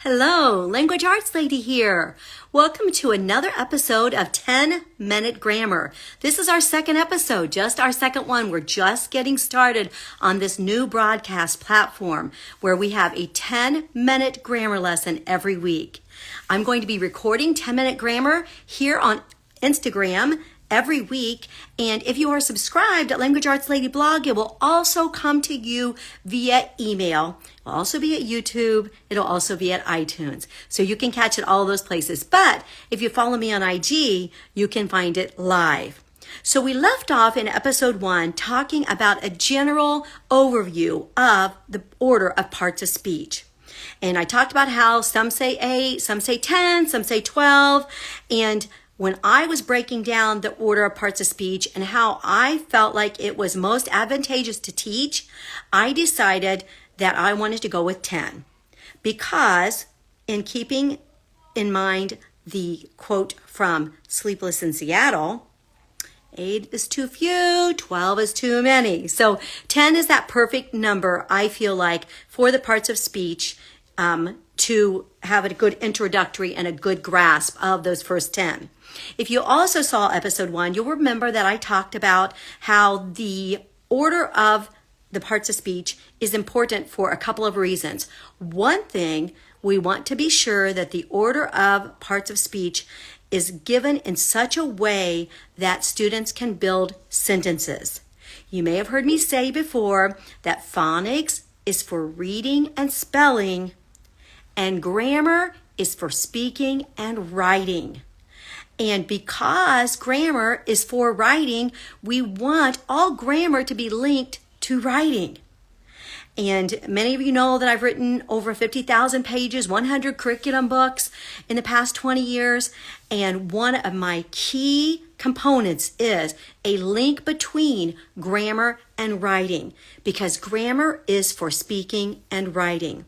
Hello, Language Arts Lady here. Welcome to another episode of 10-Minute Grammar. This is our second episode, just our second one. We're just getting started on this new broadcast platform where we have a 10-minute grammar lesson every week. I'm going to be recording 10-minute grammar here on Instagram every week, and if you are subscribed at Language Arts Lady blog, it will also come to you via email. It will also be at YouTube. It'll also be at iTunes. So you can catch it all those places. But if you follow me on IG, you can find it live. So we left off in episode 1 talking about a general overview of the order of parts of speech. And I talked about how some say 8, some say 10, some say 12, and when I was breaking down the order of parts of speech and how I felt like it was most advantageous to teach, I decided that I wanted to go with 10 because in keeping in mind the quote from Sleepless in Seattle, 8 is too few, 12 is too many. So 10 is that perfect number, I feel like, for the parts of speech to have a good introductory and a good grasp of those first 10. If you also saw episode 1, you'll remember that I talked about how the order of the parts of speech is important for a couple of reasons. One thing, we want to be sure that the order of parts of speech is given in such a way that students can build sentences. You may have heard me say before that phonics is for reading and spelling, and grammar is for speaking and writing. And because grammar is for writing, we want all grammar to be linked to writing. And many of you know that I've written over 50,000 pages, 100 curriculum books in the past 20 years. And one of my key components is a link between grammar and writing, because grammar is for speaking and writing.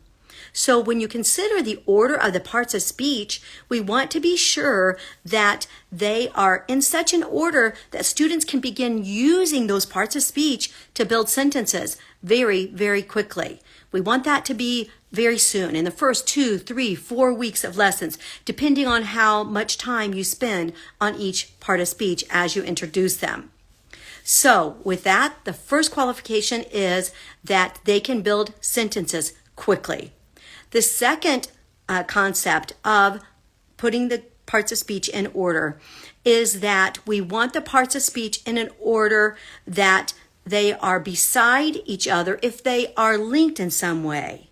So when you consider the order of the parts of speech, we want to be sure that they are in such an order that students can begin using those parts of speech to build sentences very, very quickly. We want that to be very soon, in the first 2, 3, 4 weeks of lessons, depending on how much time you spend on each part of speech as you introduce them. So with that, the first qualification is that they can build sentences quickly. The second concept of putting the parts of speech in order is that we want the parts of speech in an order that they are beside each other if they are linked in some way.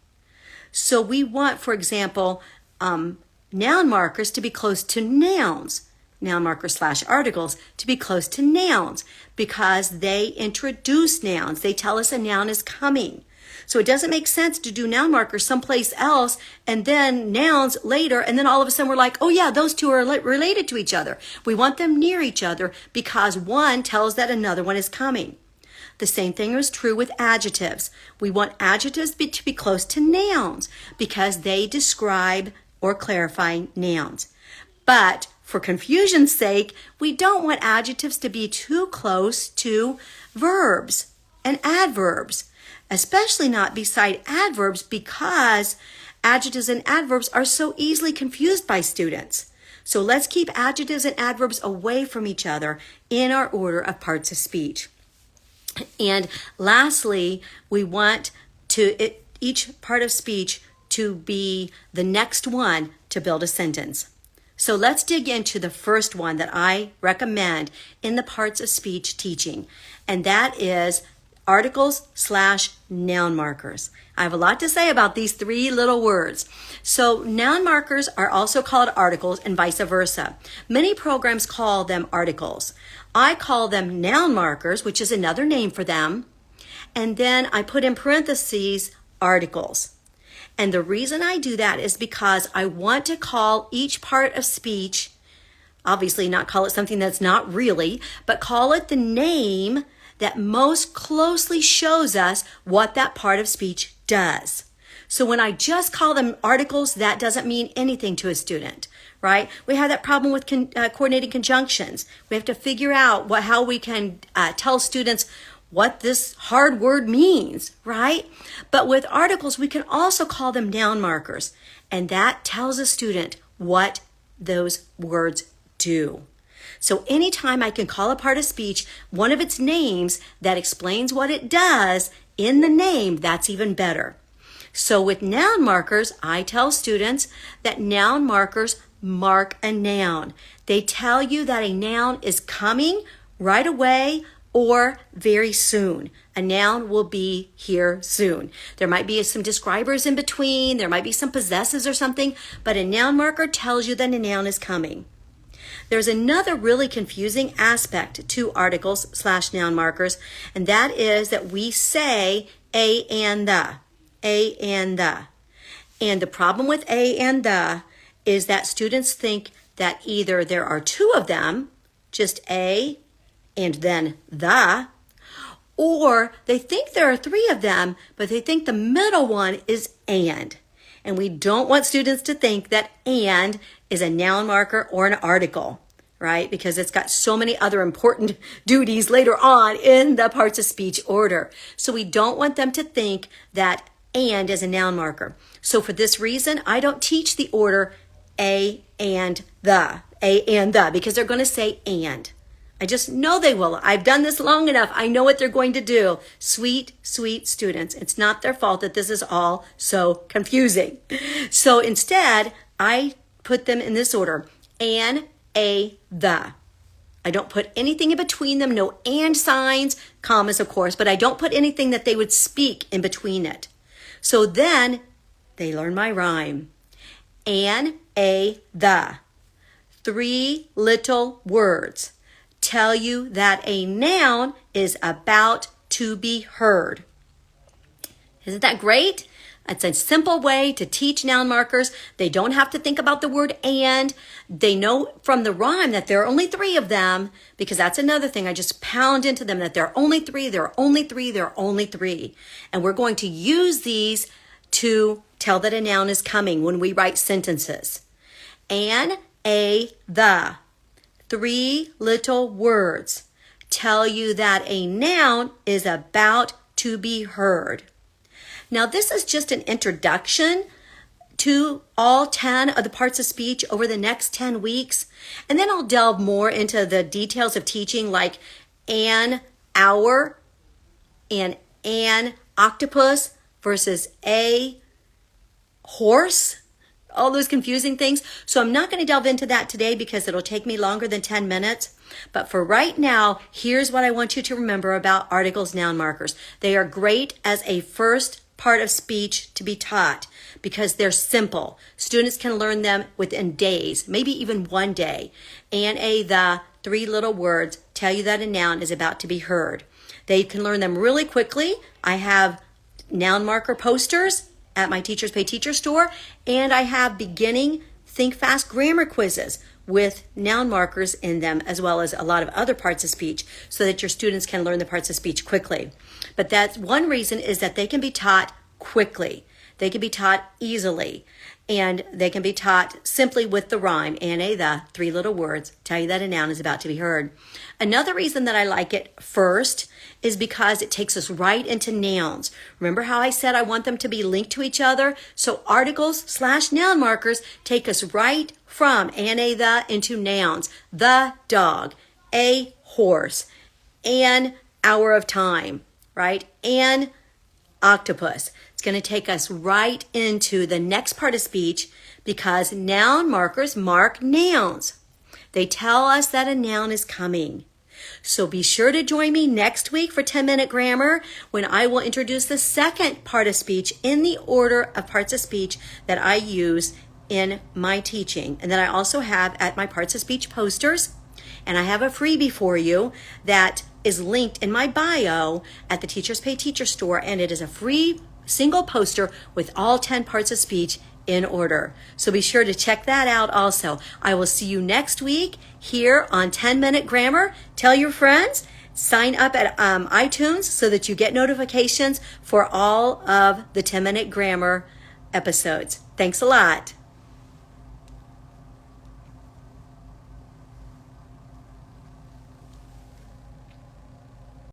So we want, for example, noun markers to be close to nouns, noun markers / articles to be close to nouns because they introduce nouns. They tell us a noun is coming. So it doesn't make sense to do noun markers someplace else and then nouns later, and then all of a sudden we're like, oh yeah, those two are related to each other. We want them near each other because one tells that another one is coming. The same thing is true with adjectives. We want adjectives to be close to nouns because they describe or clarify nouns. But for confusion's sake, we don't want adjectives to be too close to verbs and adverbs, especially not beside adverbs, because adjectives and adverbs are so easily confused by students. So let's keep adjectives and adverbs away from each other in our order of parts of speech. And lastly, we want each part of speech to be the next one to build a sentence. So let's dig into the first one that I recommend in the parts of speech teaching, and that is articles / noun markers. I have a lot to say about these 3 little words. So noun markers are also called articles and vice versa. Many programs call them articles. I call them noun markers, which is another name for them. And then I put in parentheses articles. And the reason I do that is because I want to call each part of speech, obviously not call it something that's not really, but call it the name that most closely shows us what that part of speech does. So when I just call them articles, that doesn't mean anything to a student, right? We have that problem with coordinating conjunctions. We have to figure out how we can tell students what this hard word means, right? But with articles, we can also call them noun markers. And that tells a student what those words do. So anytime I can call a part of speech one of its names that explains what it does in the name, that's even better. So with noun markers, I tell students that noun markers mark a noun. They tell you that a noun is coming right away or very soon. A noun will be here soon. There might be some describers in between, there might be some possessives or something, but a noun marker tells you that a noun is coming. There's another really confusing aspect to articles / noun markers, and that is that we say a and the. A and the. And the problem with a and the is that students think that either there are two of them, just a and then the, or they think there are three of them, but they think the middle one is and. And we don't want students to think that and is a noun marker or an article, right? Because it's got so many other important duties later on in the parts of speech order. So we don't want them to think that and is a noun marker. So for this reason, I don't teach the order a and the, because they're going to say and. I just know they will. I've done this long enough. I know what they're going to do. Sweet, sweet students. It's not their fault that this is all so confusing. So instead, I put them in this order. An, a, the. I don't put anything in between them. No and signs, commas, of course, but I don't put anything that they would speak in between it. So then they learn my rhyme. An, a, the. 3 little words tell you that a noun is about to be heard. Isn't that great? It's a simple way to teach noun markers. They don't have to think about the word and. They know from the rhyme that there are only 3 of them, because that's another thing. I just pound into them that there are only 3, there are only 3, there are only 3. And we're going to use these to tell that a noun is coming when we write sentences. An, a, the. 3 little words tell you that a noun is about to be heard. Now, this is just an introduction to all 10 of the parts of speech over the next 10 weeks. And then I'll delve more into the details of teaching, like an hour and an octopus versus a horse. All those confusing things. So I'm not going to delve into that today because it'll take me longer than 10 minutes. But for right now, here's what I want you to remember about articles, noun markers. They are great as a first part of speech to be taught because they're simple. Students can learn them within days, maybe even one day. And a, the, 3 little words tell you that a noun is about to be heard. They can learn them really quickly. I have noun marker posters at my Teachers Pay Teacher store, and I have beginning Think Fast grammar quizzes with noun markers in them, as well as a lot of other parts of speech, so that your students can learn the parts of speech quickly. But that's one reason, is that they can be taught quickly. They can be taught easily, and they can be taught simply with the rhyme, and a, the, 3 little words tell you that a noun is about to be heard. Another reason that I like it first is because it takes us right into nouns. Remember how I said I want them to be linked to each other? So articles / noun markers take us right from an, a, the into nouns. The dog, a horse, an hour of time, right? An octopus. It's going to take us right into the next part of speech because noun markers mark nouns. They tell us that a noun is coming. So be sure to join me next week for 10-Minute Grammar, when I will introduce the second part of speech in the order of parts of speech that I use in my teaching, and that I also have at my parts of speech posters. And I have a freebie for you that is linked in my bio at the Teachers Pay Teacher store, and it is a free single poster with all 10 parts of speech in order. So be sure to check that out also. I will see you next week here on 10-Minute Grammar. Tell your friends, sign up at iTunes so that you get notifications for all of the 10-Minute Grammar episodes. Thanks a lot.